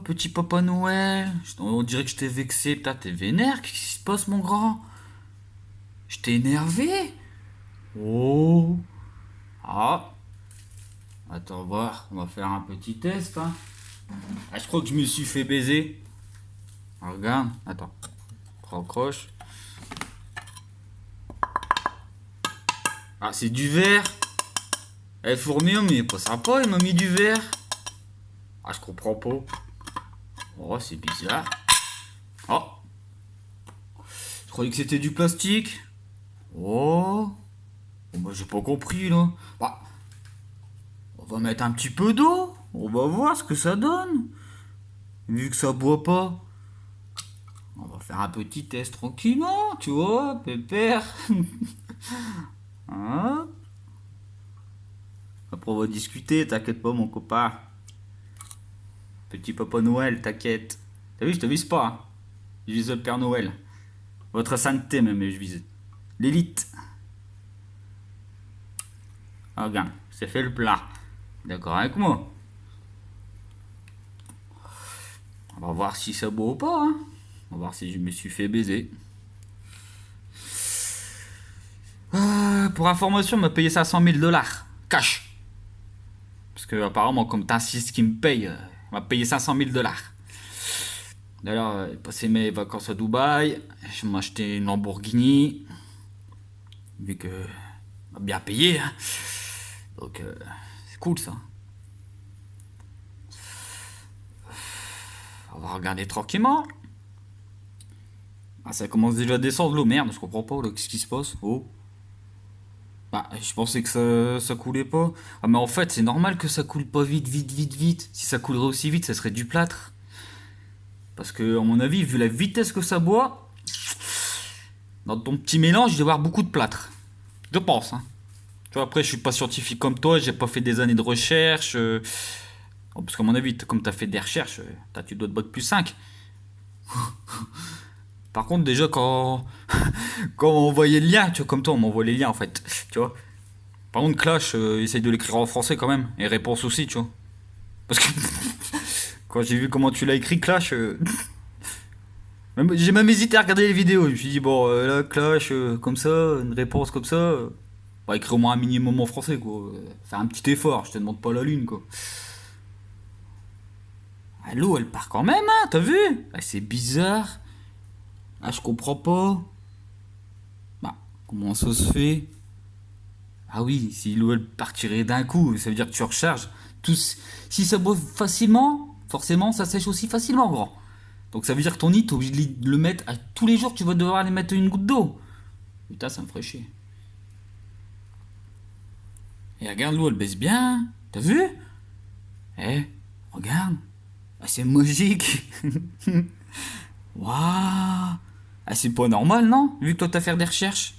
petit Papa Noël. On dirait que je t'ai vexé. Putain, t'es vénère? Qu'est-ce qui se passe, mon grand? Je t'ai énervé? Oh. Ah. Attends, voir. On va faire un petit test, hein. Ah, je crois que je me suis fait baiser. Ah, regarde. Attends. Raccroche. Ah, c'est du verre. Eh, Fourmillon, mais il est pas sympa, il m'a mis du verre. Ah, je comprends pas. Oh, c'est bizarre. Oh. Je croyais que c'était du plastique. Oh. Bon, bah, j'ai pas compris, là. Bah, on va mettre un petit peu d'eau. On va voir ce que ça donne. Vu que ça boit pas. On va faire un petit test tranquillement, tu vois, pépère. Hein. Après, on va discuter, t'inquiète pas, mon copain. Petit Papa Noël, t'inquiète. T'as vu, je te vise pas, hein. Je vise le Père Noël. Votre sainteté, même, je vise. L'élite. Ah, regarde, c'est fait le plat. D'accord avec moi? On va voir si ça boit ou pas, hein. On va voir si je me suis fait baiser. Pour information, on m'a payé ça 100 000 dollars. Cash. Parce que apparemment, comme t'insistes qu'il me paye, on m'a payé 500 000 dollars. D'ailleurs, j'ai passé mes vacances à Dubaï. Je m'ai acheté une Lamborghini. Vu que m'a bien payé, hein. Donc, c'est cool ça. On va regarder tranquillement. Ah, ça commence déjà à descendre l'eau. Merde, je comprends pas là. Qu'est-ce qui se passe? Oh. Bah, je pensais que ça coulait pas. Ah, mais en fait, c'est normal que ça coule pas vite, vite, vite, vite. Si ça coulerait aussi vite, ça serait du plâtre. Parce que, à mon avis, vu la vitesse que ça boit, dans ton petit mélange, il doit y avoir beaucoup de plâtre. Je pense, hein. Tu vois, après, je suis pas scientifique comme toi, j'ai pas fait des années de recherche. Bon, parce qu'à mon avis, comme t'as fait des recherches, tu dois te bac plus 5. Par contre, déjà, quand on voyait le lien, tu vois, comme toi, on m'envoie les liens en fait. Tu vois. Par contre, Clash, essaye de l'écrire en français quand même. Et réponse aussi, tu vois. Parce que quand j'ai vu comment tu l'as écrit, Clash, j'ai même hésité à regarder les vidéos. Je me suis dit, bon, là, Clash, comme ça, une réponse comme ça. Bah, écrire au moins un minimum en français, quoi. Faire un petit effort, je te demande pas la lune, quoi. Ah, l'eau, elle part quand même, hein, t'as vu? Ah, c'est bizarre. Ah, je comprends pas. Bah, comment ça se fait? Ah oui, si l'eau elle partirait d'un coup, ça veut dire que tu recharges. Tout, si ça boit facilement, forcément, ça sèche aussi facilement, grand. Donc ça veut dire que ton nid, t'es obligé de le mettre à tous les jours, tu vas devoir aller mettre une goutte d'eau. Putain, ça me ferait chier. Et regarde, l'eau, elle baisse bien. T'as vu? Eh, regarde. Ah, c'est magique. Waouh. Ah, c'est pas normal, non? Vu que toi, t'as fait des recherches.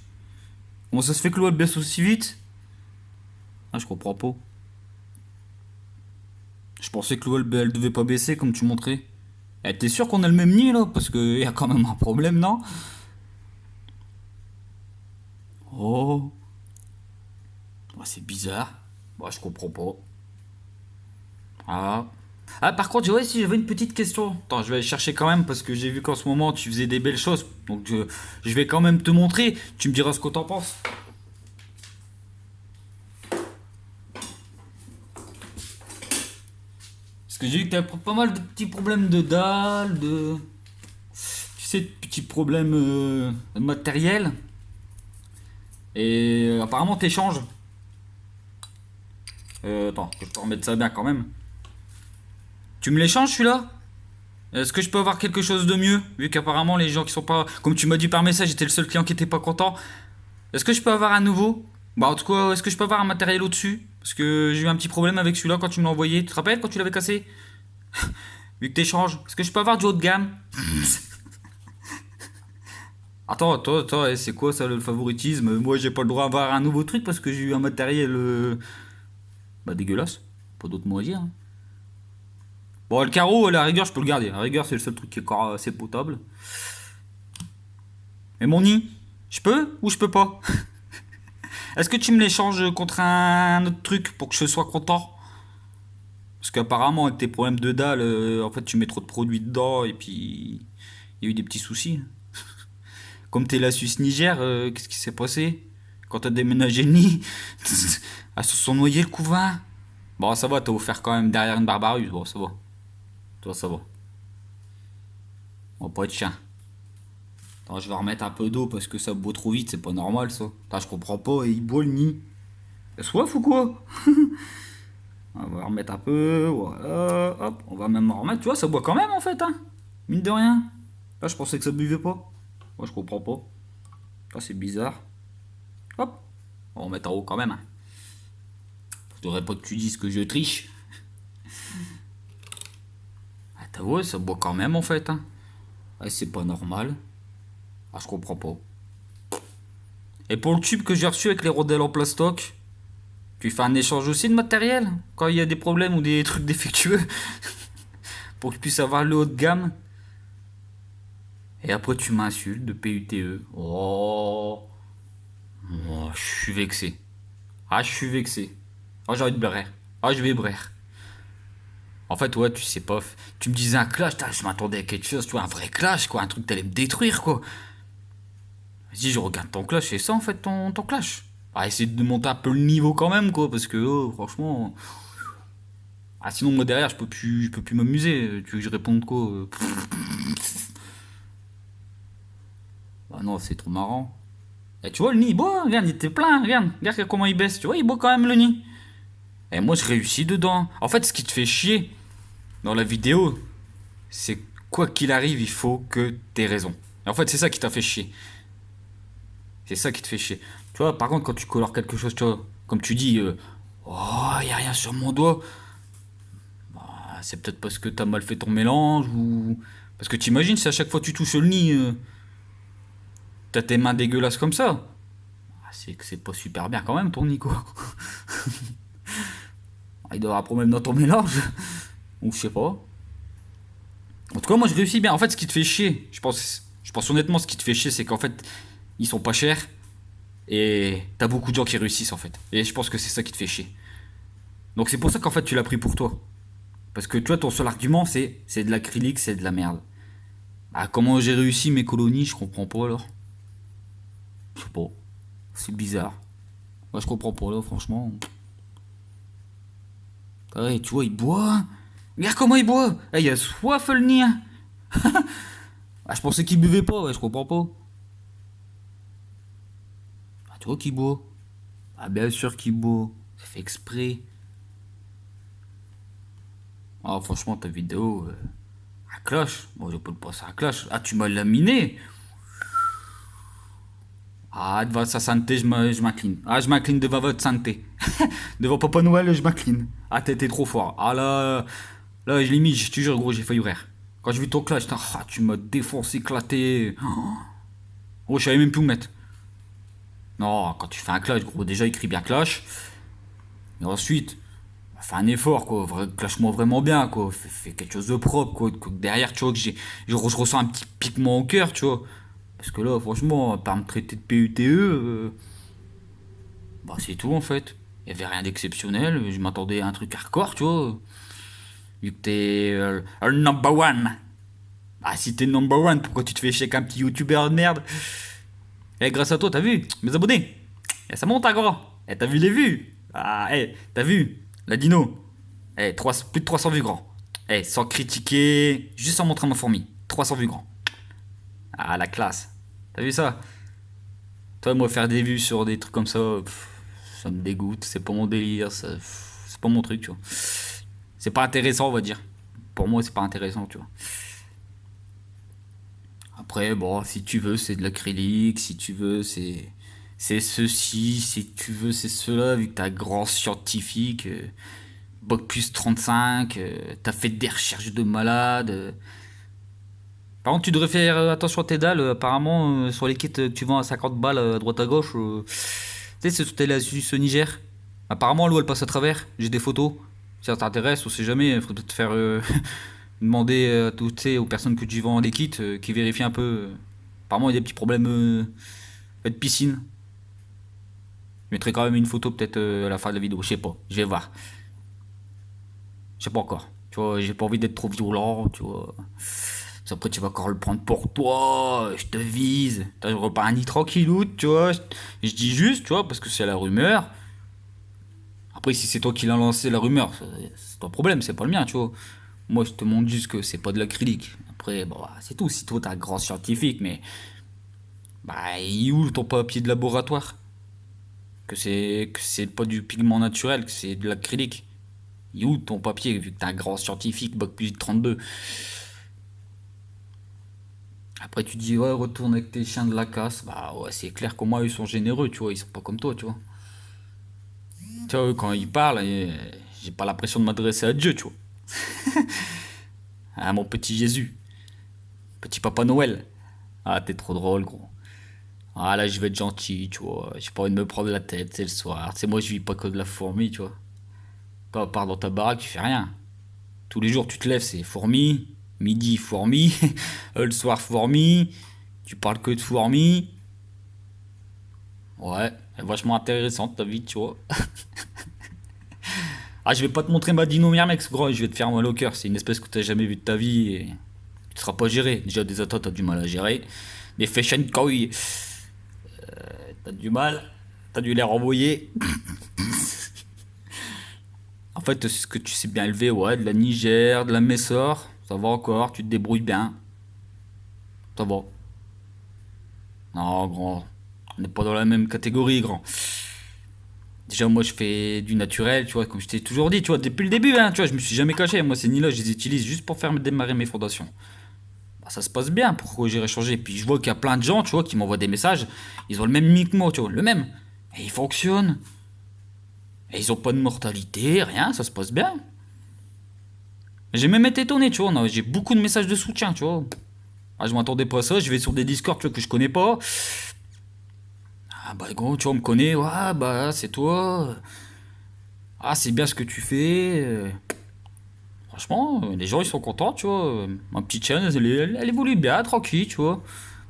Comment ça se fait que l'eau, elle baisse aussi vite? Ah, je comprends pas. Je pensais que l'eau, elle devait pas baisser comme tu montrais. Eh, t'es sûr qu'on a le même nid, là? Parce qu'il y a quand même un problème, non? Oh. Ouais, c'est bizarre. Moi, je comprends pas. Ah. Ah, par contre, ouais, si j'avais une petite question. Attends, je vais aller chercher quand même parce que j'ai vu qu'en ce moment tu faisais des belles choses. Donc, je vais quand même te montrer. Tu me diras ce que t'en penses. Parce que j'ai vu que t'avais pas mal de petits problèmes de dalle, de. Tu sais, de petits problèmes matériels. Et apparemment, t'échanges. Attends, je peux remettre ça bien quand même. Tu me l'échanges celui-là? Est-ce que je peux avoir quelque chose de mieux? Vu qu'apparemment, les gens qui sont pas. Comme tu m'as dit par message, j'étais le seul client qui était pas content. Est-ce que je peux avoir un nouveau? Bah, en tout cas, est-ce que je peux avoir un matériel au-dessus? Parce que j'ai eu un petit problème avec celui-là quand tu me l'as envoyé. Tu te rappelles quand tu l'avais cassé? Vu que t'échanges. Est-ce que je peux avoir du haut de gamme? Attends, toi, c'est quoi ça le favoritisme? Moi, j'ai pas le droit d'avoir un nouveau truc parce que j'ai eu un matériel. Bah, dégueulasse. Pas d'autre mot à dire, hein. Bon, le carreau, à la rigueur, je peux le garder. À la rigueur, c'est le seul truc qui est encore assez potable. Mais mon nid, je peux ou je peux pas? Est-ce que tu me l'échanges contre un autre truc pour que je sois content? Parce qu'apparemment, avec tes problèmes de dalle, en fait, tu mets trop de produits dedans et puis il y a eu des petits soucis. Comme t'es la Suisse-Niger, qu'est-ce qui s'est passé? Quand t'as déménagé le nid, elles se sont noyées le couvain. Bon, ça va, t'as offert quand même derrière une barbaruse. Bon, ça va. Toi, ça va. On va pas être chien. Attends, je vais remettre un peu d'eau parce que ça boit trop vite, c'est pas normal ça. Attends, je comprends pas, il boit le nid. T'as soif ou quoi? On va remettre un peu, voilà, hop, on va même en remettre, tu vois, ça boit quand même en fait, hein. Mine de rien. Là, je pensais que ça buvait pas. Moi, je comprends pas. Là, c'est bizarre. Hop, on va en mettre en haut quand même, hein. Faudrait pas que tu dises que je triche. Ah, t'as vu, ça boit quand même en fait, hein. Ah, c'est pas normal. Ah, je comprends pas. Et pour le tube que j'ai reçu avec les rondelles en plastoc, tu fais un échange aussi de matériel quand il y a des problèmes ou des trucs défectueux pour que tu puisses avoir le haut de gamme. Et après tu m'insultes de PUTE. Oh, oh, je suis vexé. Ah, je suis vexé. Ah, j'ai envie de brère. Ah, je vais brère. En fait, ouais, tu sais pas. Tu me disais un clash, je m'attendais à quelque chose, tu vois, un vrai clash, quoi. Un truc qui allait me détruire, quoi. Vas-y, je regarde ton clash, c'est ça en fait ton clash. Ah, essayer de monter un peu le niveau quand même, quoi, parce que, oh, franchement. Ah, sinon, moi derrière, je peux plus m'amuser. Tu veux que je réponde quoi? Bah non, c'est trop marrant. Et tu vois, le nid, il boit, regarde, il était plein, regarde comment il baisse, tu vois, il boit quand même le nid. Et moi, je réussis dedans. En fait, ce qui te fait chier dans la vidéo, c'est quoi qu'il arrive, il faut que t'aies raison. Et en fait, c'est ça qui t'a fait chier. C'est ça qui te fait chier. Tu vois, par contre, quand tu colores quelque chose, tu vois, comme tu dis, oh, y a rien sur mon doigt. Ah, c'est peut-être parce que t'as mal fait ton mélange ou. Parce que t'imagines si à chaque fois tu touches le nid, t'as tes mains dégueulasses comme ça. Ah, c'est que c'est pas super bien quand même ton nid quoi. Il doit y avoir un problème dans ton mélange. Ou je sais pas. En tout cas, moi je réussis bien. En fait, ce qui te fait chier, je pense honnêtement, ce qui te fait chier, c'est qu'en fait, ils sont pas chers et t'as beaucoup de gens qui réussissent en fait. Et je pense que c'est ça qui te fait chier. Donc c'est pour ça qu'en fait tu l'as pris pour toi. Parce que tu vois, ton seul argument c'est de l'acrylique, c'est de la merde. Ah, comment j'ai réussi mes colonies, je comprends pas alors. Je sais pas. C'est bizarre. Moi je comprends pas là, franchement. Ah ouais, tu vois, il boit. Regarde comment il boit. Ah, il a soif le nid, hein. Ah, je pensais qu'il buvait pas, ouais, je comprends pas. Ah, tu vois qu'il boit. Ah, bien sûr qu'il boit. C'est fait exprès. Ah, franchement, ta vidéo. Un clash. Moi, je peux le passer à un clash. Ah, tu m'as laminé. Ah, devant sa santé, je m'incline. Ah, je m'incline devant votre santé. Devant Papa Noël, je m'incline. Ah, t'es trop fort. Ah là, là, je limite, je te jure, gros, j'ai failli ouvrir. Quand j'ai vu ton clash, ah, tu m'as défoncé, éclaté. Oh, je savais même plus où mettre. Non, quand tu fais un clash, gros, déjà écris bien clash. Et ensuite, fais un effort, quoi. Clash-moi vraiment bien, quoi. Fais quelque chose de propre, quoi. Que derrière, tu vois, je ressens un petit piquement au cœur, tu vois. Parce que là, franchement, à part me traiter de PUTE, bah c'est tout en fait. Il y avait rien d'exceptionnel. Je m'attendais à un truc hardcore, tu vois. Vu que t'es le number one. Ah, si t'es number one, pourquoi tu te fais chier avec un petit youtubeur de merde? Eh, grâce à toi, t'as vu mes abonnés? Eh, ça monte, hein, gros. Eh, t'as vu les vues? Ah, eh, t'as vu la dino? Eh, plus de 300 vues, grand. Eh, sans critiquer, juste en montrant ma fourmi. 300 vues, grand. Ah, la classe. T'as vu ça? Toi, moi, faire des vues sur des trucs comme ça, ça me dégoûte. C'est pas mon délire. C'est pas mon truc, tu vois. C'est pas intéressant, on va dire. Pour moi, c'est pas intéressant, tu vois. Après, bon, si tu veux, c'est de l'acrylique. Si tu veux, c'est ceci. Si tu veux, c'est cela. Vu que t'es un grand scientifique, Bac plus 35, t'as fait des recherches de malade. Par contre, tu devrais faire attention à tes dalles. Apparemment, sur les kits que tu vends à 50 balles à droite à gauche, tu sais, c'est la Suisse au Niger. Apparemment, l'eau elle passe à travers. J'ai des photos. Si ça t'intéresse, on sait jamais. Il faudrait peut-être faire demander à toutes ces aux personnes que tu vends les kits qui vérifient un peu. Apparemment, il y a des petits problèmes de piscine. Je mettrai quand même une photo peut-être à la fin de la vidéo. Je sais pas. Je vais voir. Je sais pas encore. Tu vois, j'ai pas envie d'être trop violent, tu vois. Après, tu vas encore le prendre pour toi, je te vise. T'as je repars ni tranquillou, tu vois. Je dis juste, tu vois, parce que c'est la rumeur. Après, si c'est toi qui l'as lancé la rumeur, c'est ton problème, c'est pas le mien, tu vois. Moi, je te montre juste que c'est pas de l'acrylique. Après, bon, bah, c'est tout. Si toi, t'es un grand scientifique, mais bah, il est où ton papier de laboratoire? Que c'est pas du pigment naturel, que c'est de l'acrylique. Il est où ton papier, vu que t'es un grand scientifique, bac plus 32? Après, tu dis, ouais, retourne avec tes chiens de la casse. Bah, ouais, c'est clair qu'au moins, ils sont généreux, tu vois. Ils sont pas comme toi, tu vois. Tu vois, eux, quand ils parlent, j'ai pas l'impression de m'adresser à Dieu, tu vois. À mon petit Jésus, petit Papa Noël. Ah, t'es trop drôle, gros. Ah, là, je vais être gentil, tu vois. J'ai pas envie de me prendre la tête, c'est le soir. C'est moi, je vis pas que de la fourmi, tu vois. Toi, à part dans ta baraque, tu fais rien. Tous les jours, tu te lèves, c'est fourmi. Midi, fourmi. Le soir, fourmi. Tu parles que de fourmis. Ouais, elle est vachement intéressante ta vie, tu vois. Ah, je vais pas te montrer ma Dino-Myrmex, gros, je vais te faire mal au cœur. C'est une espèce que t'as jamais vue de ta vie et tu seras pas géré. Déjà, des atos, t'as du mal à gérer. Des fashion koi, t'as du mal. T'as dû les renvoyer. En fait, c'est ce que tu sais bien élever, ouais, de la Niger, de la Messor. Ça va encore, tu te débrouilles bien. Ça va. Non, grand. On n'est pas dans la même catégorie, grand. Déjà, moi, je fais du naturel, tu vois, comme je t'ai toujours dit, tu vois, depuis le début, hein, tu vois, je me suis jamais caché. Moi, ces nids-là, je les utilise juste pour faire démarrer mes fondations. Bah, ça se passe bien, pourquoi j'irais changer? Puis je vois qu'il y a plein de gens, tu vois, qui m'envoient des messages, ils ont le même mic que moi, tu vois, le même. Et ils fonctionnent. Et ils ont pas de mortalité, rien, ça se passe bien. J'ai même été étonné, tu vois, j'ai beaucoup de messages de soutien, tu vois. Ah, je m'attendais pas à ça, je vais sur des Discord, tu vois, que je connais pas. Ah bah gros, tu vois, on me connaît, ouais, bah c'est toi. Ah, c'est bien ce que tu fais. Franchement, les gens ils sont contents, tu vois. Ma petite chaîne, elle évolue bien, tranquille, tu vois.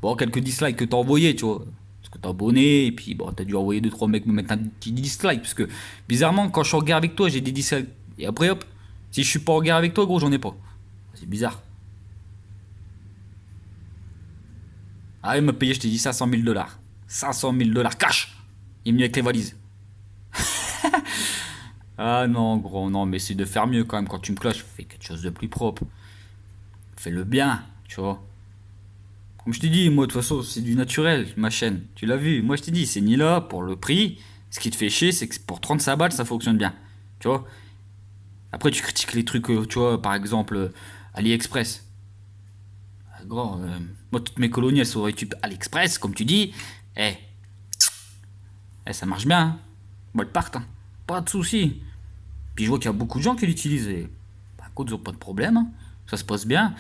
Bon, quelques dislikes que t'as envoyés, tu vois. Parce que t'es abonné, et puis bon, t'as dû envoyer deux trois mecs me mettre un petit dislike. Parce que bizarrement, quand je suis en guerre avec toi, j'ai des dislikes. Et après, hop, si je suis pas en guerre avec toi, gros, j'en ai pas. C'est bizarre. Ah, il m'a payé, je t'ai dit, 500 000 dollars. 500 000 dollars cash. Il est venu avec les valises. Ah non, gros, non, mais c'est de faire mieux quand même. Quand tu me clashes, fais quelque chose de plus propre. Fais le bien, tu vois. Comme je t'ai dit, moi, de toute façon, c'est du naturel, ma chaîne. Tu l'as vu. Moi, je t'ai dit, c'est ni là pour le prix. Ce qui te fait chier, c'est que pour 35 balles, ça fonctionne bien. Tu vois. Après, tu critiques les trucs, tu vois, par exemple, AliExpress. Ah, gros, moi, toutes mes colonies, elles sont sur YouTube AliExpress, comme tu dis. Eh, ça marche bien, hein. Moi, elles partent, hein. Pas de soucis. Puis je vois qu'il y a beaucoup de gens qui l'utilisent. Et, bah, écoute, ils ont pas de problème, hein. Ça se passe bien.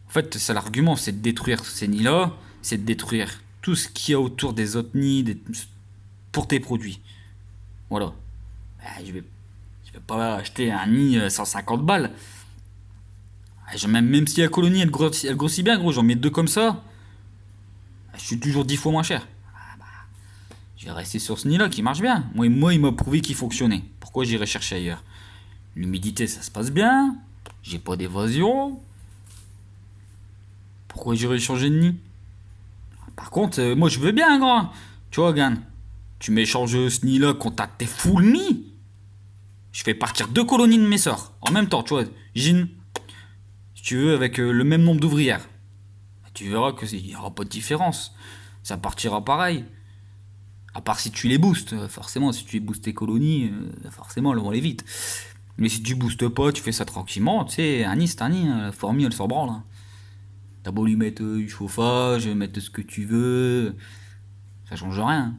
En fait, c'est l'argument, c'est de détruire ces nids-là, c'est de détruire tout ce qu'il y a autour des autres nids pour tes produits. Voilà. Bah, je vais pas acheter un nid 150 balles. Même si la colonie elle grossit bien, gros, j'en mets deux comme ça. Je suis toujours 10 fois moins cher. Je vais rester sur ce nid-là qui marche bien. Moi, il m'a prouvé qu'il fonctionnait. Pourquoi j'irai chercher ailleurs? L'humidité, ça se passe bien. J'ai pas d'évasion. Pourquoi j'irai changer de nid? Par contre, moi je veux bien, grand. Tu vois, Gan, tu m'échanges ce nid-là contre tes full nids. Je fais partir deux colonies de mes sœurs en même temps, tu vois. Jean, si tu veux, avec le même nombre d'ouvrières. Tu verras qu'il n'y aura pas de différence. Ça partira pareil. À part si tu les boostes. Forcément, si tu boostes tes colonies, forcément, elles vont aller vite. Mais si tu boostes pas, tu fais ça tranquillement. Tu sais, un nid, c'est un nid. La fourmi, elle s'en branle, hein. T'as beau lui mettre du chauffage, mettre ce que tu veux. Ça change rien.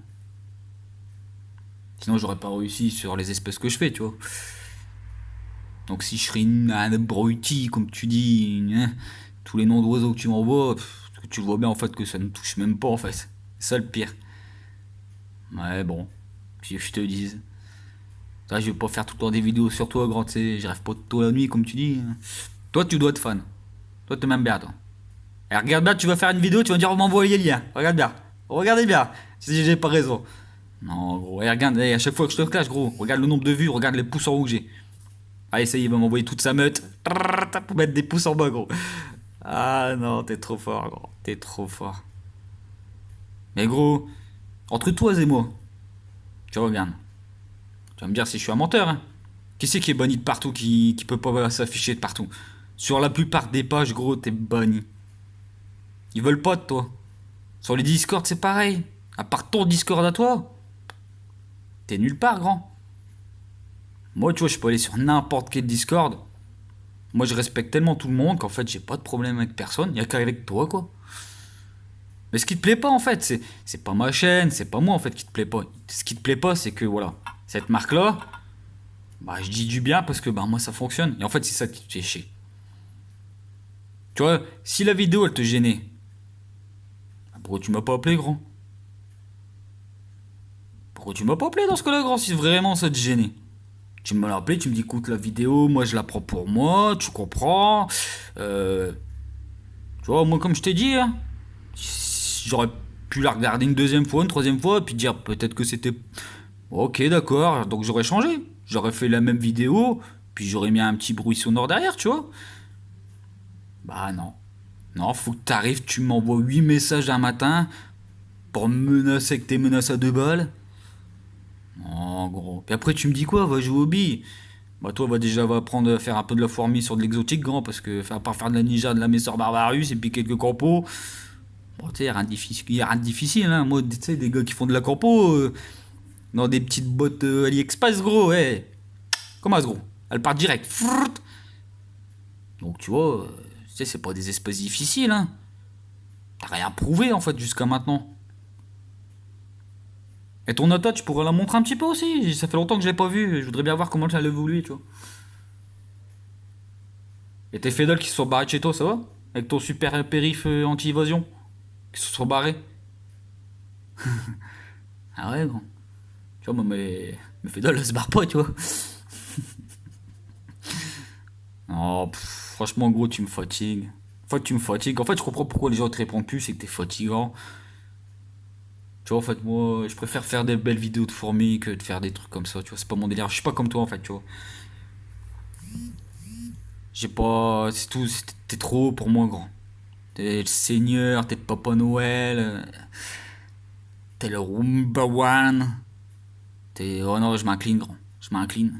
Sinon, j'aurais pas réussi sur les espèces que je fais, tu vois. Donc, si je serais un abruti, comme tu dis, hein, tous les noms d'oiseaux que tu m'envoies, tu vois bien en fait que ça ne touche même pas en fait. C'est ça le pire. Ouais, bon, si je te dise. Ça, je vais pas faire tout le temps des vidéos sur toi, grand, tu sais, je rêve pas de toi la nuit, comme tu dis. Toi, tu dois être fan. Toi, tu m'aimes bien, toi. Et regarde bien, tu vas faire une vidéo, tu vas dire, on m'envoie les liens. Regarde bien. Regardez bien, si j'ai pas raison. Non, gros. Et regarde, à chaque fois que je te clash, gros, regarde le nombre de vues, regarde les pouces en haut que j'ai. Ah, ça y est, il va m'envoyer toute sa meute. Pour mettre des pouces en bas, gros. Ah non, t'es trop fort, gros. T'es trop fort. Mais gros, entre toi et moi, tu regardes. Tu vas me dire si je suis un menteur, hein. Qui c'est qui est banni de partout, qui peut pas s'afficher de partout? Sur la plupart des pages, gros, t'es banni. Ils veulent pas de toi. Sur les Discord, c'est pareil. À part ton Discord à toi, t'es nulle part, grand. Moi, tu vois, je peux aller sur n'importe quel Discord. Moi, je respecte tellement tout le monde qu'en fait, j'ai pas de problème avec personne. Y a qu'avec toi, quoi. Mais ce qui te plaît pas, en fait, c'est pas ma chaîne, c'est pas moi, en fait, qui te plaît pas. Ce qui te plaît pas, c'est que, voilà, cette marque-là, bah, je dis du bien parce que, bah, moi, ça fonctionne. Et en fait, c'est ça qui te fait chier. Tu vois, si la vidéo, elle te gênait, bah, pourquoi tu m'as pas appelé, grand? Pourquoi tu m'as pas appelé dans ce cas-là, grand, si vraiment ça te gênait? Tu me l'as appelé, tu me dis, écoute, la vidéo, moi, je la prends pour moi, tu comprends. Euh, Tu vois, moi, comme je t'ai dit, hein, j'aurais pu la regarder une deuxième fois, une troisième fois, puis dire peut-être que c'était... Ok, d'accord, donc j'aurais changé. J'aurais fait la même vidéo, puis j'aurais mis un petit bruit sonore derrière, tu vois. Bah non. Non, faut que t'arrives, tu m'envoies 8 messages un matin pour me menacer avec tes menaces à 2 balles. Oh, gros. Puis après, tu me dis quoi? Va jouer au billes. Bah toi, va apprendre à faire un peu de la fourmi sur de l'exotique, grand, parce que, à part faire de la ninja, de la Messor Barbarus, et puis quelques campos, bon, tu sais, y a rien de difficile, hein. Moi, tu sais, des gars qui font de la campo, dans des petites bottes AliExpress, gros, ouais. Comment ça, gros? Elle part direct. Frrrt. Donc, tu vois, tu sais, c'est pas des espèces difficiles, hein. T'as rien prouvé, en fait, jusqu'à maintenant. Et ton nota, tu pourrais la montrer un petit peu aussi. Ça fait longtemps que je l'ai pas vu. Je voudrais bien voir comment ça l'a évolué, tu vois. Et tes fédales qui se sont barrés de chez toi, ça va? Avec ton super périph anti-évasion? Qui se sont barrés? Ah ouais, gros. Tu vois, moi, mes fédales, elles se barrent pas, tu vois. Oh, franchement, gros, tu me fatigues. En fait, tu me fatigues. En fait, je comprends pourquoi les gens te répondent plus, c'est que t'es fatigant. Tu vois, en fait, moi, je préfère faire des belles vidéos de fourmis que de faire des trucs comme ça, tu vois. C'est pas mon délire. Je suis pas comme toi, en fait, tu vois. J'ai pas. C'est tout. T'es trop pour moi, grand. T'es le Seigneur, t'es Papa Noël, t'es le number one. T'es. Oh non, je m'incline, grand. Je m'incline.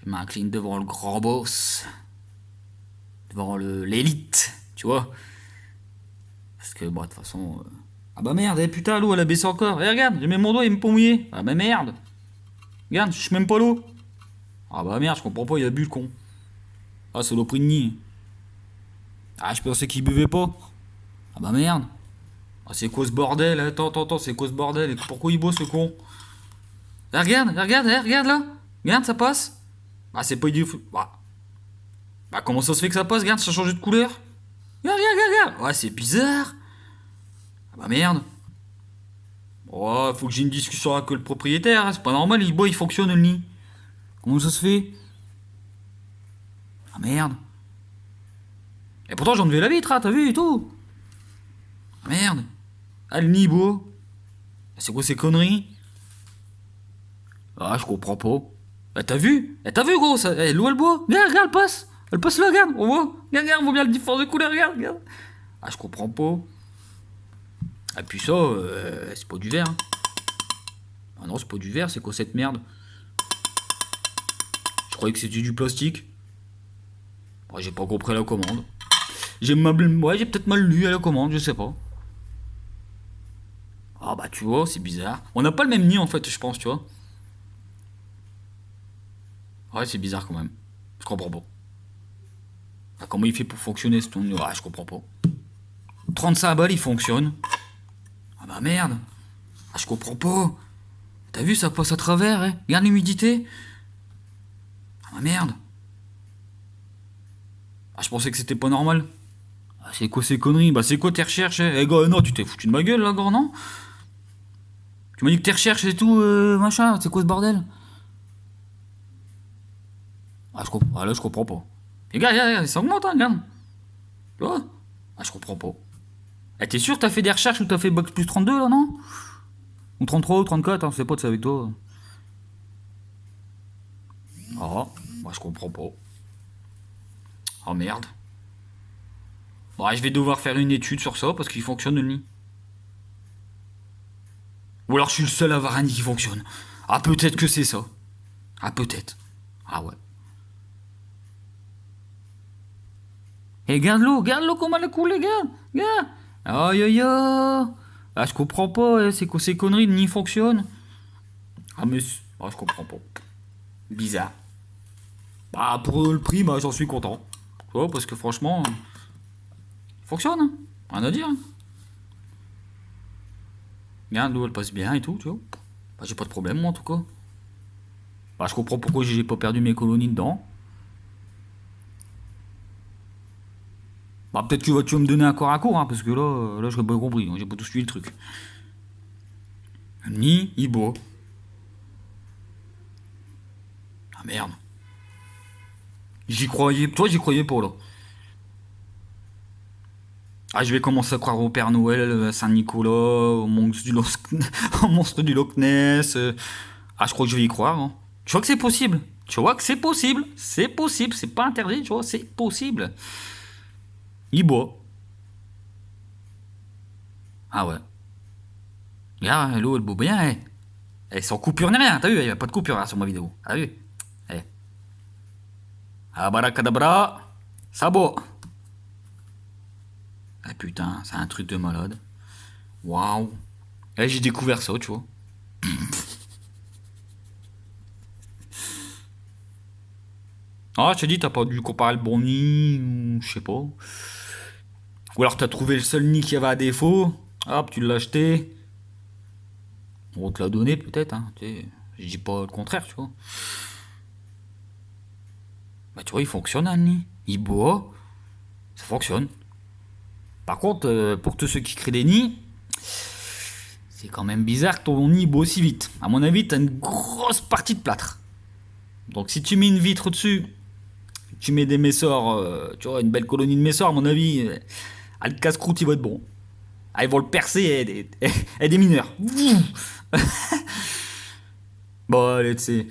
Je m'incline devant le grand boss. Devant l'élite, tu vois. Parce que, bon, de toute façon. Ah bah merde, eh, putain, l'eau elle a baissé encore. Eh regarde, j'ai mis mon doigt, il me pas mouillé. Ah bah merde. Regarde, je suis même pas l'eau. Ah bah merde, je comprends pas, il a bu le con. Ah, c'est l'eau pris de nid. Ah, je pensais qu'il buvait pas. Ah bah merde. Ah, c'est quoi ce bordel? Attends, c'est quoi ce bordel? Et pourquoi il boit ce con? Ah, regarde là. Regarde, ça passe. Ah, c'est pas idiot. Bah, comment ça se fait que ça passe? Regarde, ça a changé de couleur. Regarde. Ouais, c'est bizarre. Ah bah merde. Oh, faut que j'ai une discussion avec le propriétaire, hein. C'est pas normal, il boit, il fonctionne le nid. Comment ça se fait? Ah merde. Et pourtant j'ai enlevé la vitre, hein, t'as vu et tout. Ah merde. Ah le nid il boit. C'est quoi ces conneries? Ah je comprends pas. T'as vu gros, ça, l'eau elle boit. Regarde, elle passe. Elle passe là, regarde, on voit. Regarde, on voit bien le différence de couleur, regarde. Ah je comprends pas. Ah puis ça, c'est pas du verre. Hein. Ah non, c'est pas du verre, c'est quoi cette merde? Je croyais que c'était du plastique. Ouais, j'ai pas compris la commande. Ouais, j'ai peut-être mal lu à la commande, je sais pas. Ah bah tu vois, c'est bizarre. On n'a pas le même nid en fait, je pense, tu vois. Ouais, c'est bizarre quand même. Je comprends pas. Ah, comment il fait pour fonctionner ce ton... Ah, je comprends pas. 35 balles, il fonctionne. Ah bah merde. Ah, je comprends pas. T'as vu, ça passe à travers, hein. Regarde l'humidité. Ah bah merde. Ah, je pensais que c'était pas normal. Ah, c'est quoi ces conneries? Bah c'est quoi tes recherches, hein? Eh gars, non, tu t'es foutu de ma gueule là, gars, non? Tu m'as dit que tes recherches et tout, machin, c'est quoi ce bordel? Ah, là, je comprends pas. Et regarde, ça augmente, hein, regarde. Tu vois? Ah, je comprends pas. Eh, t'es sûr que t'as fait des recherches ou t'as fait Box plus 32 là, non? Ou 33 ou 34, hein, c'est pas, c'est avec toi. Ah, moi je comprends pas. Oh merde. Bon, je vais devoir faire une étude sur ça parce qu'il fonctionne le nid. Ou alors je suis le seul à avoir un nid qui fonctionne. Ah, peut-être que c'est ça. Ah, peut-être. Ah ouais. Et regarde l'eau comment elle a coulé, gars. Gars. Aïe aïe aïe. Ah, je comprends pas, c'est quoi ces conneries, le nid fonctionne. Ah, mais. Ah, je comprends pas. Bizarre. Bah, pour le prix, bah, j'en suis content. Tu vois, parce que franchement, il fonctionne, hein. Rien à dire, hein. Regarde, l'eau elle passe bien et tout, tu vois. Bah, j'ai pas de problème, moi, en tout cas. Bah, je comprends pourquoi j'ai pas perdu mes colonies dedans. Bah, peut-être que tu vas me donner un corps à corps, hein, parce que là, je n'ai pas compris, hein, j'ai pas tout suivi le truc. Ni Ibo. Ah merde. J'y croyais, toi j'y croyais pas là. Ah, je vais commencer à croire au Père Noël, à Saint-Nicolas, au monstre du Loch, au monstre du Loch Ness. Ah, je crois que je vais y croire, hein. Tu vois que c'est possible. Tu vois que c'est possible. C'est possible, c'est pas interdit, tu vois, c'est possible. Ibo. Ah ouais. Regarde, l'eau elle boit bien, eh. Eh, sans coupure ni rien, t'as vu, il n'y a pas de coupure là, sur ma vidéo. T'as vu? Eh. Abracadabra, sabot. Ah putain, c'est un truc de malade. Waouh. Eh, j'ai découvert ça, tu vois. Ah, je te dis, t'as pas dû comparer le bon nid, ou je sais pas. Ou alors t'as trouvé le seul nid qu'il y avait à défaut. Hop, tu l'as acheté. On te l'a donné peut-être, hein. Tu sais, je dis pas le contraire, tu vois. Bah tu vois, il fonctionne un nid. Il boit, ça fonctionne. Par contre, pour tous ceux qui créent des nids, c'est quand même bizarre que ton nid boit aussi vite. À mon avis, t'as une grosse partie de plâtre. Donc si tu mets une vitre au-dessus, tu mets des messors, tu vois, une belle colonie de messors, à mon avis, le casse-croûte, il va être bon. Ah, ils vont le percer et des mineurs. Bon, allez, tu sais.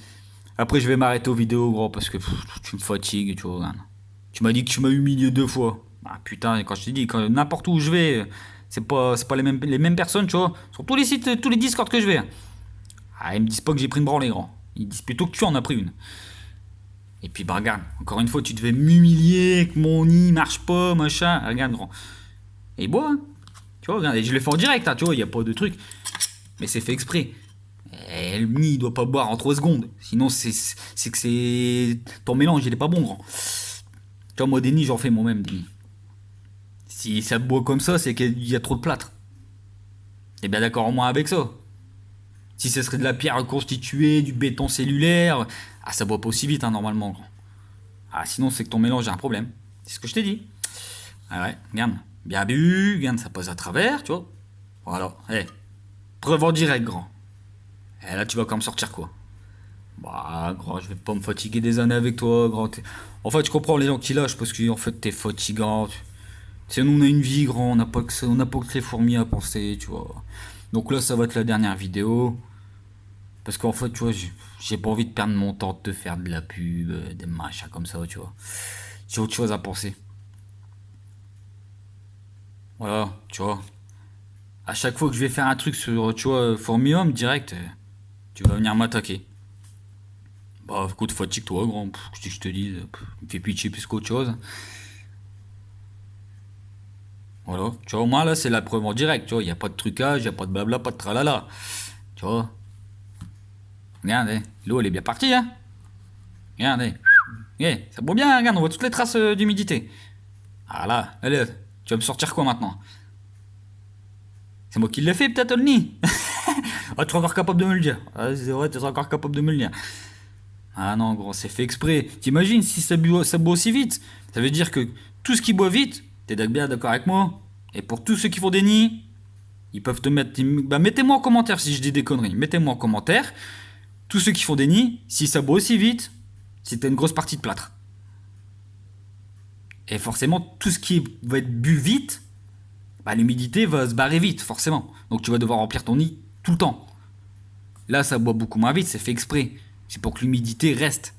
Après, je vais m'arrêter aux vidéos, gros, parce que tu me fatigues, tu vois. Regarde. Tu m'as dit que tu m'as humilié 2 fois. Ah putain, quand je te dis, quand n'importe où je vais, c'est pas les mêmes personnes, tu vois. Sur tous les sites, tous les Discord que je vais. Ah, ils me disent pas que j'ai pris une branlée, grand. Ils disent plutôt que tu en as pris une. Et puis, bah, regarde, encore une fois, tu devais m'humilier, que mon nid marche pas, machin. Regarde, grand. Et bois, hein. Tu vois, regarde, et je le fais en direct, hein, tu vois, il n'y a pas de truc. Mais c'est fait exprès. Et le nid, il doit pas boire en 3 secondes. Sinon, c'est que c'est. Ton mélange, il est pas bon, grand. Tu vois, moi, des nids, j'en fais moi-même, des nids. Si ça boit comme ça, c'est qu'il y a trop de plâtre. T'es bien d'accord au moins avec ça? Si ce serait de la pierre reconstituée, du béton cellulaire, ah, ça boit pas aussi vite, hein, normalement, grand. Ah, sinon, c'est que ton mélange a un problème. C'est ce que je t'ai dit. Ah ouais, regarde. Bien bu, regarde, ça passe à travers, tu vois. Voilà. Eh, preuve en direct, grand. Et là, tu vas quand même sortir quoi? Bah, grand, je vais pas me fatiguer des années avec toi, grand. En fait, je comprends les gens qui lâchent parce que en fait, t'es fatigant. Tu sais, nous, on a une vie, grand. On n'a pas que les fourmis à penser, tu vois. Donc là, ça va être la dernière vidéo. Parce qu'en fait, tu vois, j'ai pas envie de perdre mon temps de te faire de la pub, des machins comme ça, tu vois. J'ai autre chose à penser. Voilà, tu vois. À chaque fois que je vais faire un truc sur, tu vois, Formium, direct, tu vas venir m'attaquer. Bah, écoute, fatigue-toi, grand. Qu'est-ce que je te dis, me fais pitié plus qu'autre chose. Voilà. Tu vois, au moins là, c'est la preuve en direct. Tu vois, il n'y a pas de trucage, il n'y a pas de blabla, pas de tralala. Tu vois. Regardez, l'eau, elle est bien partie, hein. Regardez. Eh, ça boit bien, regarde, on voit toutes les traces d'humidité. Ah là, allez, tu vas me sortir quoi maintenant? C'est moi qui l'ai fait, peut-être, le nid. Ah, tu seras encore capable de me le dire. Ah, c'est vrai, tu seras encore capable de me le dire. Ah non, gros, c'est fait exprès. T'imagines si ça boit aussi vite? Ça veut dire que tout ce qui boit vite, t'es bien d'accord avec moi? Et pour tous ceux qui font des nids, ils peuvent te mettre. Bah, mettez-moi en commentaire si je dis des conneries. Mettez-moi en commentaire. Tous ceux qui font des nids, si ça boit aussi vite, c'est une grosse partie de plâtre. Et forcément, tout ce qui va être bu vite, bah, l'humidité va se barrer vite, forcément. Donc tu vas devoir remplir ton nid tout le temps. Là, ça boit beaucoup moins vite, c'est fait exprès. C'est pour que l'humidité reste.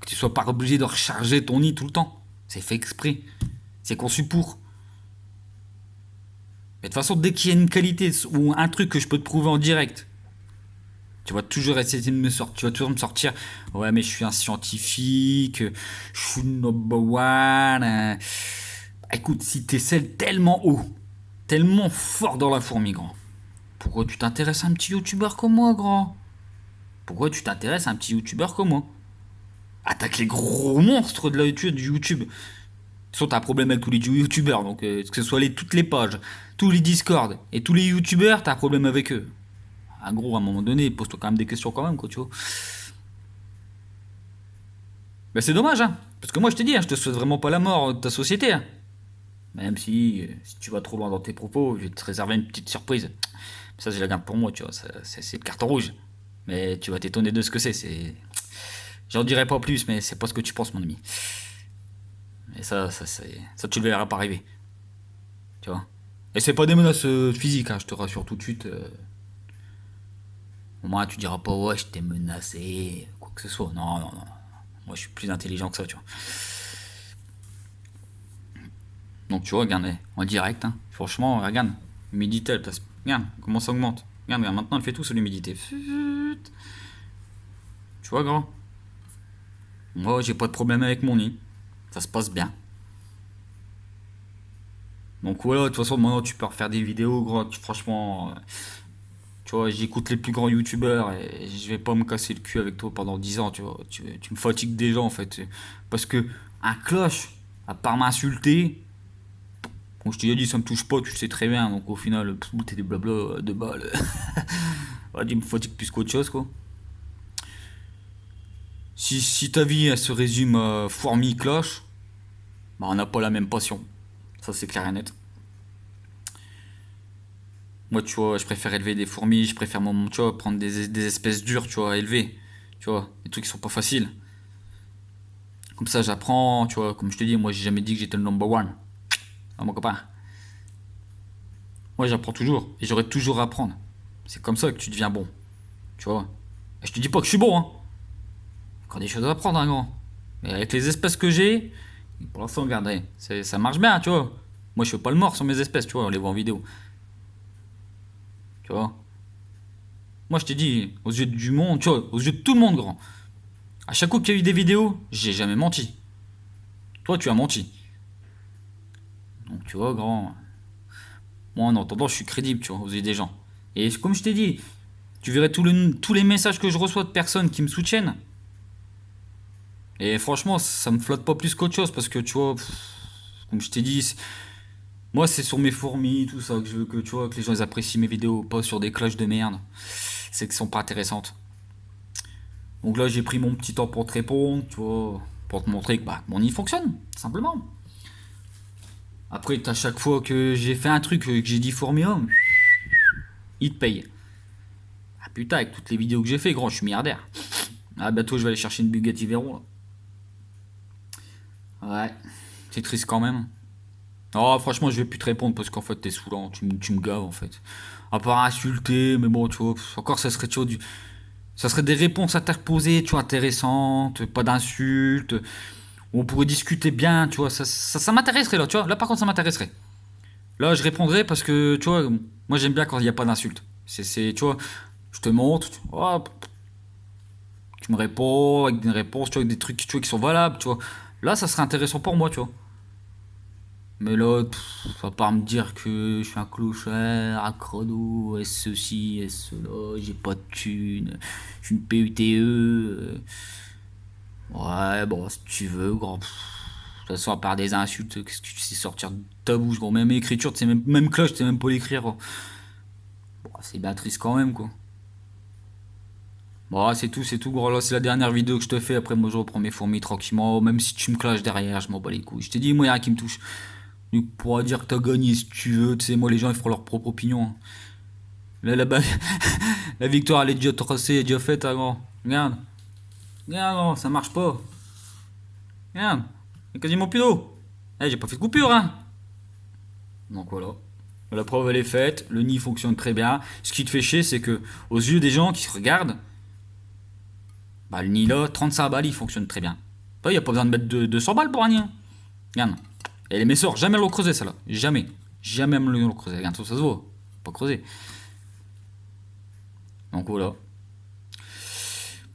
Que tu sois pas obligé de recharger ton nid tout le temps. C'est fait exprès. C'est conçu pour. Mais de toute façon, dès qu'il y a une qualité ou un truc que je peux te prouver en direct, tu vas toujours essayer de me sortir. Tu vas toujours me sortir. Ouais, mais je suis un scientifique. Je suis number one. Écoute, si t'essaies tellement haut, tellement fort dans la fourmi, grand, pourquoi tu t'intéresses à un petit youtubeur comme moi, grand? Pourquoi tu t'intéresses à un petit youtubeur comme moi? Attaque les gros monstres de la YouTube, du YouTube. De toute façon, t'as un problème avec tous les youtubeurs, donc que ce soit toutes les pages, tous les discords et tous les youtubeurs, t'as un problème avec eux. En gros, à un moment donné, pose-toi quand même des questions quand même, quoi, tu vois. Ben c'est dommage, hein. Parce que moi, je t'ai dit, hein, je te souhaite vraiment pas la mort de ta société, hein. Même si tu vas trop loin dans tes propos, je vais te réserver une petite surprise. Ça, je la garde pour moi, tu vois. C'est le carton rouge. Mais tu vas t'étonner de ce que c'est. J'en dirai pas plus, mais c'est pas ce que tu penses, mon ami. Et ça tu le verras pas arriver. Tu vois. Et c'est pas des menaces physiques, hein, je te rassure tout de suite. Au moins, tu diras pas, ouais, je t'ai menacé, quoi que ce soit. Non, non, non. Moi, je suis plus intelligent que ça, tu vois. Donc, tu vois, regarde, en direct, hein. Franchement, regarde. L'humidité, elle passe. Regarde, comment ça augmente. Regarde, regarde, maintenant, elle fait tout sur l'humidité. Tu vois, grand. Moi, j'ai pas de problème avec mon nid. Ça se passe bien. Donc voilà, de toute façon, maintenant tu peux refaire des vidéos, gros. Franchement, tu vois, j'écoute les plus grands youtubeurs et je vais pas me casser le cul avec toi pendant 10 ans, tu vois. Tu me fatigues déjà en fait. Parce que un cloche, à part m'insulter, comme je t'ai dit, ça me touche pas, tu le sais très bien. Donc au final, t'es des blabla de balles. Ouais, tu me fatigues plus qu'autre chose, quoi. Si ta vie elle se résume à fourmi cloche, bah on n'a pas la même passion. Ça c'est clair et net. Moi, tu vois, je préfère élever des fourmis, je préfère, tu vois, prendre des espèces dures, tu vois, à élever. Tu vois, des trucs qui sont pas faciles. Comme ça, j'apprends, tu vois, comme je te dis, moi, j'ai jamais dit que j'étais le number one. Ah, mon copain. Moi, j'apprends toujours, et j'aurai toujours à apprendre. C'est comme ça que tu deviens bon, tu vois. Et je te dis pas que je suis bon, hein. Encore des choses à apprendre, hein, grand. Mais avec les espèces que j'ai, pour l'instant, regardez, ça marche bien, tu vois. Moi, je fais pas le mort sur mes espèces, tu vois, on les voit en vidéo, tu vois. Moi, je t'ai dit, aux yeux du monde, tu vois, aux yeux de tout le monde, grand. À chaque coup qu'il y a eu des vidéos, j'ai jamais menti. Toi, tu as menti. Donc, tu vois, grand. Moi, en attendant, je suis crédible, tu vois, aux yeux des gens. Et comme je t'ai dit, tu verrais tous les messages que je reçois de personnes qui me soutiennent. Et franchement, ça me flotte pas plus qu'autre chose parce que, tu vois, comme je t'ai dit, moi, c'est sur mes fourmis, tout ça, que je veux que, tu vois, que les gens ils apprécient mes vidéos, pas sur des cloches de merde. C'est qu'elles sont pas intéressantes. Donc là, j'ai pris mon petit temps pour te répondre, tu vois, pour te montrer que bah, mon nid fonctionne, simplement. Après, à chaque fois que j'ai fait un truc, que j'ai dit Formium, il te paye. Ah putain, avec toutes les vidéos que j'ai fait, grand, je suis milliardaire. Ah, bientôt, je vais aller chercher une Bugatti Veyron, là. Ouais, c'est triste quand même. Oh, franchement, je vais plus te répondre parce qu'en fait, t'es saoulant, tu me gaves, en fait. À part insulter, mais bon, tu vois, encore, ça serait, tu vois, ça serait des réponses interposées, tu vois, intéressantes, pas d'insultes. On pourrait discuter bien, tu vois, ça m'intéresserait là, tu vois. Là, par contre, ça m'intéresserait. Là, je répondrai parce que, tu vois, moi j'aime bien quand il n'y a pas d'insultes. Tu vois, je te montre, oh, tu me réponds avec des réponses, tu vois, avec des trucs, tu vois, qui sont valables, tu vois. Là, ça serait intéressant pour moi, tu vois. Mais là, ça va pas me dire que je suis un clochard, un chrono, est ceci, est cela, j'ai pas de thunes, je suis une PUTE. Ouais, bon, si tu veux, grand. De toute façon, à part des insultes, qu'est-ce que tu sais sortir de ta bouche, gros. Même écriture, tu sais même cloche, tu sais même pas l'écrire, gros. Bon, c'est bien triste quand même, quoi. Bon, c'est tout, gros. Là, c'est la dernière vidéo que je te fais. Après, moi, je reprends mes fourmis tranquillement. Même si tu me clashes derrière, je m'en bats les couilles. Je t'ai dit, moi, y'a rien qui me touche. Tu pourras dire que t'as gagné si tu veux. Tu sais, moi, les gens, ils feront leur propre opinion, hein. Là, là-bas, la victoire, elle est déjà tracée, elle est déjà faite, hein, gros. Regarde. Regarde, gros, ça marche pas. Regarde. Il y a quasiment plus d'eau. Eh, j'ai pas fait de coupure, hein. Donc voilà. La preuve, elle est faite. Le nid fonctionne très bien. Ce qui te fait chier, c'est que, aux yeux des gens qui se regardent, bah, le nid là, 35 balles, il fonctionne très bien. Il n'y a pas besoin de mettre 200 balles pour un nid, hein. Regarde. Et les messeurs, jamais elles l'ont creusé, celle-là. Jamais. Jamais elles l'ont creusé. Regarde, ça se voit. Pas creusé. Donc voilà.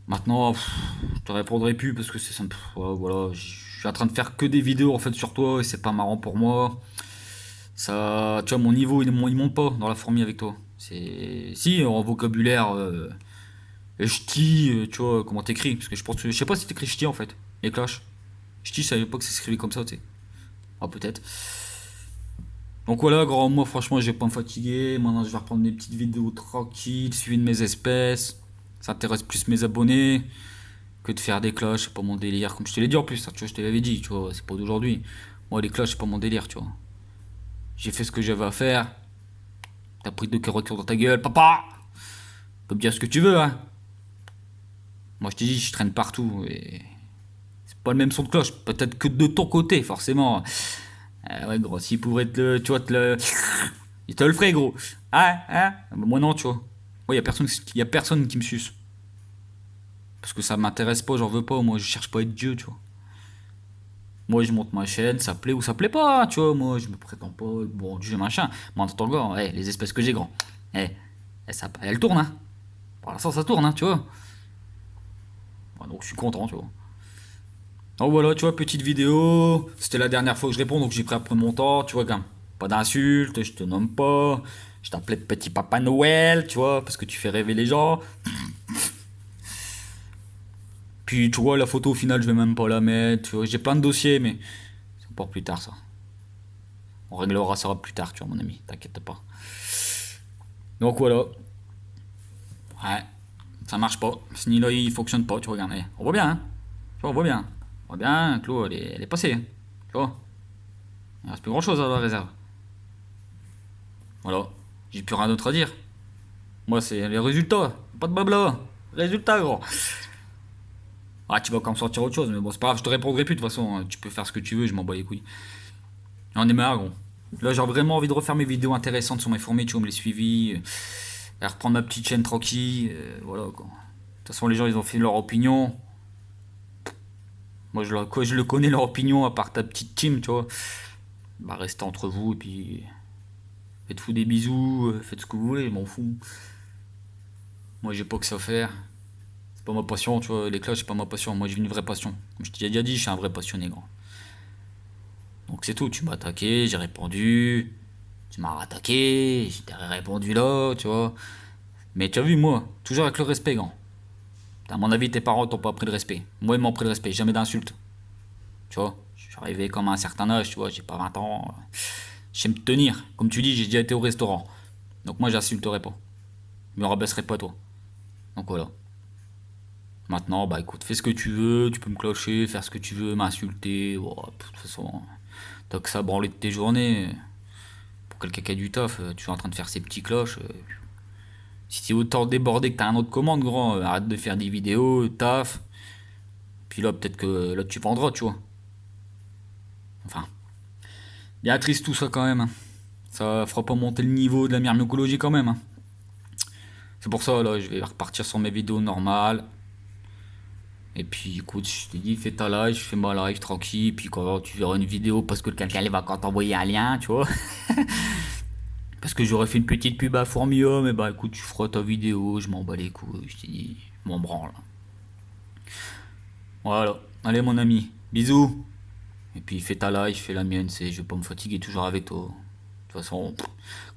Maintenant, je te répondrai plus parce que c'est simple. Ouais, voilà, je suis en train de faire que des vidéos en fait sur toi et c'est pas marrant pour moi. Ça, tu vois, mon niveau il monte pas dans la fourmi avec toi. C'est si en vocabulaire, ch'ti, tu vois comment t'écris parce que je sais pas si t'écris ch'ti en fait. Les cloches. Ch'ti, je savais pas que ça s'écrivait comme ça, tu sais. Ah peut-être. Donc voilà, grand, moi franchement, je vais pas me fatiguer. Maintenant, je vais reprendre mes petites vidéos tranquilles, suivi de mes espèces. Ça intéresse plus mes abonnés que de faire des cloches, c'est pas mon délire. Comme je te l'ai dit en plus, ça, tu vois, je te l'avais dit, tu vois, c'est pas d'aujourd'hui. Moi, les cloches, c'est pas mon délire, tu vois. J'ai fait ce que j'avais à faire. T'as pris deux retours dans ta gueule, papa! Tu peux me dire ce que tu veux, hein. Moi, je te dis, je traîne partout et c'est pas le même son de cloche. Peut-être que de ton côté, forcément. Ouais, gros, s'il pourrait te le. Tu vois, te le. Il te le ferait, gros. Ah, hein? Moi, non, tu vois. Moi, y a personne qui me suce. Parce que ça m'intéresse pas, j'en veux pas. Moi, je cherche pas à être Dieu, tu vois. Moi, je monte ma chaîne, ça plaît ou ça plaît pas, tu vois. Moi, je me prétends pas être bon Dieu, machin. Mais en tant que gars, les espèces que j'ai, grand. Eh, elles tournent, hein. Pour l'instant, ça tourne, hein, tu vois. Ouais, donc, je suis content, tu vois. Donc voilà, tu vois, petite vidéo. C'était la dernière fois que je réponds, donc j'ai pris un peu mon temps, tu vois, quand même. Pas d'insultes, je te nomme pas. Je t'appelais petit papa Noël, tu vois, parce que tu fais rêver les gens. Puis tu vois, la photo au final, je vais même pas la mettre. Tu vois, j'ai plein de dossiers, mais c'est pour plus tard ça. On réglera ça plus tard, tu vois, mon ami, t'inquiète pas. Donc voilà. Ouais, ça marche pas. Ce nid là, il fonctionne pas, tu vois, regarde. On voit bien, hein. Tu vois, on voit bien. On voit bien que l'eau, elle est passée, hein. Tu vois, il reste plus grand chose à la réserve. Voilà, j'ai plus rien d'autre à dire. Moi, c'est les résultats, pas de blabla. Résultats, gros. Ah, tu vas quand même sortir autre chose, mais bon, c'est pas grave, je te répondrai plus de toute façon. Tu peux faire ce que tu veux, je m'en bats les couilles. J'en ai marre, gros. Là, j'ai vraiment envie de refaire mes vidéos intéressantes sur mes fourmis, tu vois, me les suivis. Et reprendre ma petite chaîne tranquille. Voilà, quoi. De toute façon, les gens, ils ont fait leur opinion. Moi, quoi, je le connais, leur opinion, à part ta petite team, tu vois. Bah, restez entre vous, et puis. Faites-vous des bisous, faites ce que vous voulez, je m'en fous. Moi, j'ai pas que ça à faire. C'est pas ma passion, tu vois. Les cloches, c'est pas ma passion. Moi, j'ai une vraie passion. Comme je t'ai déjà dit, je suis un vrai passionné, grand. Donc, c'est tout. Tu m'as attaqué, j'ai répondu. Tu m'as rattaqué, j'ai répondu là, tu vois. Mais tu as vu, moi, toujours avec le respect, grand. À mon avis, tes parents t'ont pas appris le respect. Moi, ils m'ont appris le respect, jamais d'insultes. Tu vois, je suis arrivé comme à un certain âge, tu vois, j'ai pas 20 ans. Je sais me tenir. Comme tu dis, j'ai déjà été au restaurant. Donc moi, j'insulterai pas. Je me rabaisserai pas, toi. Donc voilà. Maintenant, bah écoute, fais ce que tu veux, tu peux me clocher, faire ce que tu veux, m'insulter. Oh, de toute façon, t'as que ça à branler de tes journées. Pour quelqu'un qui a du taf, tu es en train de faire ses petits cloches. Si t'es autant débordé que t'as un autre commande, grand, arrête de faire des vidéos, taf. Puis là, peut-être que là, tu vendras, tu vois. Enfin, bien triste tout ça quand même, hein. Ça fera pas monter le niveau de la myrmécologie quand même, hein. C'est pour ça, là, je vais repartir sur mes vidéos normales. Et puis, écoute, je t'ai dit, fais ta live, je fais ma live tranquille. Puis quand tu verras une vidéo, parce que quelqu'un va quand t'envoyer un lien, tu vois. Parce que j'aurais fait une petite pub à Formium, et bah écoute, tu feras ta vidéo, je m'en bats les couilles, je t'ai dit, je m'en branle. Voilà, allez mon ami, bisous. Et puis fais ta live, fais la mienne, je vais pas me fatiguer toujours avec toi. De toute façon,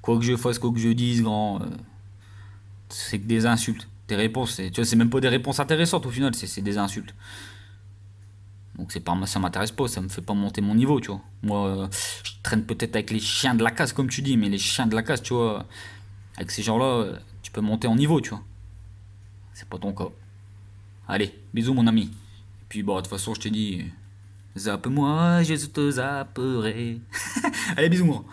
quoi que je fasse, quoi que je dise, grand, c'est que des insultes. Tes réponses, tu vois, c'est même pas des réponses intéressantes au final, c'est des insultes. Donc c'est pas, ça m'intéresse pas, ça me fait pas monter mon niveau, tu vois. Moi, je traîne peut-être avec les chiens de la casse, comme tu dis, mais les chiens de la casse, tu vois, avec ces gens-là, tu peux monter en niveau, tu vois. C'est pas ton cas. Allez, bisous mon ami. Et puis bon, de toute façon, je te dis, zappe-moi, je te zapperai. Allez, bisous moi.